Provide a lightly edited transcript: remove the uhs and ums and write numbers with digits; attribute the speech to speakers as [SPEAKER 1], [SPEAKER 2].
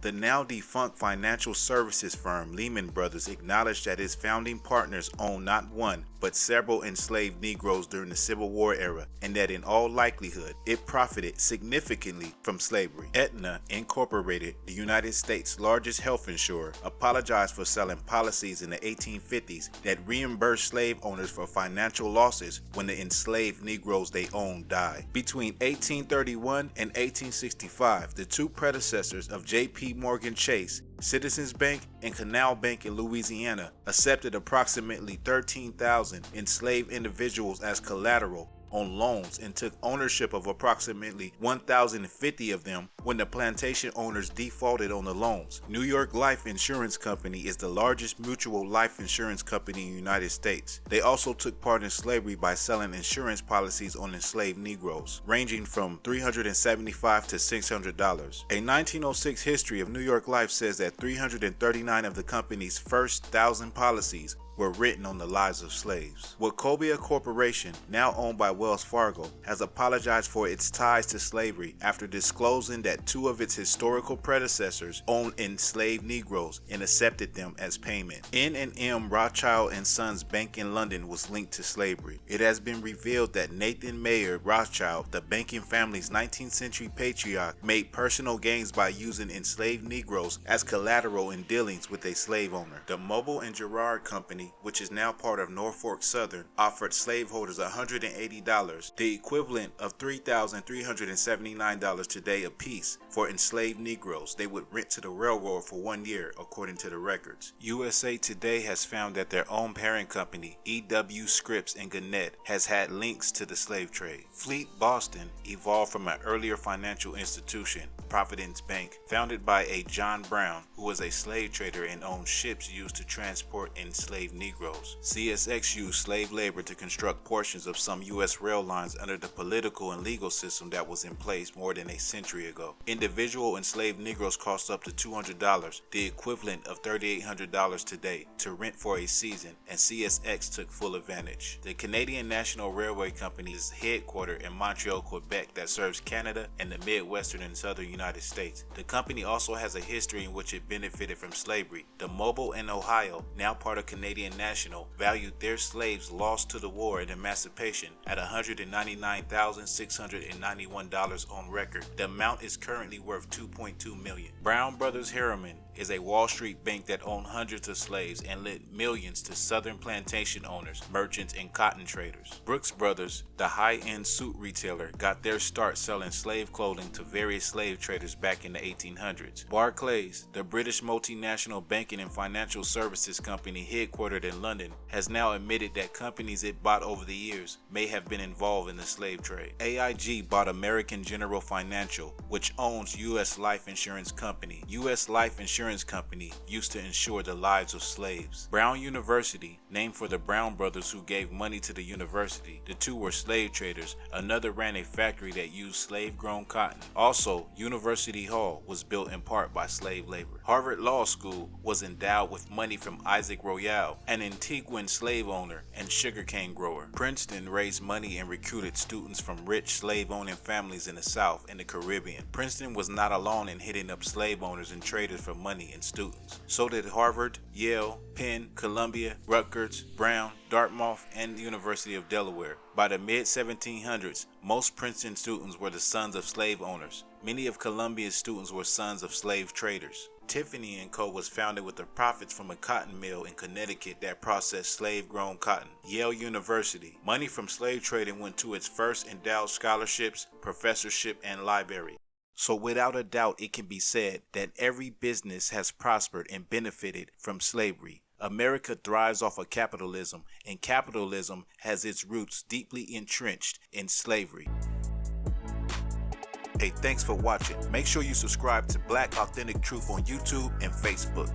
[SPEAKER 1] The now defunct financial services firm Lehman Brothers acknowledged that its founding partners owned not one, but several enslaved Negroes during the Civil War era, and that in all likelihood, it profited significantly from slavery. Aetna Incorporated, the United States' largest health insurer, apologized for selling policies in the 1850s that reimbursed slave owners for financial losses when the enslaved Negroes they owned died. Between 1831 and 1865, the two predecessors of J.P. Morgan Chase, Citizens Bank and Canal Bank in Louisiana, accepted approximately 13,000 enslaved individuals as collateral on loans and took ownership of approximately 1,050 of them when the plantation owners defaulted on the loans. New York Life Insurance Company is the largest mutual life insurance company in the United States. They also took part in slavery by selling insurance policies on enslaved Negroes, ranging from $375 to $600. A 1906 history of New York Life says that 339 of the company's first 1,000 policies were written on the lives of slaves. Wachovia Corporation, now owned by Wells Fargo, has apologized for its ties to slavery after disclosing that two of its historical predecessors owned enslaved Negroes and accepted them as payment. N&M Rothschild & Sons Bank in London was linked to slavery. It has been revealed that Nathan Mayer Rothschild, the banking family's 19th century patriarch, made personal gains by using enslaved Negroes as collateral in dealings with a slave owner. The Mobile and Girard Company, which is now part of Norfolk Southern, offered slaveholders $180, the equivalent of $3,379 today apiece, for enslaved Negroes they would rent to the railroad for 1 year, according to the records. USA Today has found that their own parent company, E.W. Scripps and Gannett, has had links to the slave trade. Fleet Boston evolved from an earlier financial institution, Providence Bank, founded by a John Brown, who was a slave trader and owned ships used to transport enslaved Negroes. CSX used slave labor to construct portions of some U.S. rail lines under the political and legal system that was in place more than a century ago. Individual enslaved Negroes cost up to $200, the equivalent of $3,800 today, to rent for a season, and CSX took full advantage. The Canadian National Railway Company is headquartered in Montreal, Quebec, that serves Canada and the Midwestern and Southern United States. The company also has a history in which it benefited from slavery. The Mobile in Ohio, now part of Canadian National, valued their slaves lost to the war and emancipation at $199,691 on record. The amount is currently worth $2.2 million. Brown Brothers Harriman is a Wall Street bank that owned hundreds of slaves and lent millions to southern plantation owners, merchants, and cotton traders. Brooks Brothers, the high-end suit retailer, got their start selling slave clothing to various slave traders back in the 1800s. Barclays, the British multinational banking and financial services company headquartered in London, has now admitted that companies it bought over the years may have been involved in the slave trade. AIG bought American General Financial, which owns U.S. Life Insurance Company. U.S. Life Insurance Company used to insure the lives of slaves. Brown University, named for the Brown brothers who gave money to the university. The two were slave traders. Another ran a factory that used slave-grown cotton. Also, University Hall was built in part by slave labor. Harvard Law School was endowed with money from Isaac Royale, an Antiguan slave owner and sugarcane grower. Princeton raised money and recruited students from rich slave-owning families in the South and the Caribbean. Princeton was not alone in hitting up slave owners and traders for money and students. So did Harvard, Yale, Penn, Columbia, Rutgers, Brown, Dartmouth, and the University of Delaware. By the mid-1700s, most Princeton students were the sons of slave owners. Many of Columbia's students were sons of slave traders. Tiffany & Co. was founded with the profits from a cotton mill in Connecticut that processed slave-grown cotton. Yale University. Money from slave trading went to its first endowed scholarships, professorship, and library. So without a doubt, it can be said that every business has prospered and benefited from slavery. America thrives off of capitalism, and capitalism has its roots deeply entrenched in slavery. Hey, thanks for watching. Make sure you subscribe to Black Authentic Truth on YouTube and Facebook.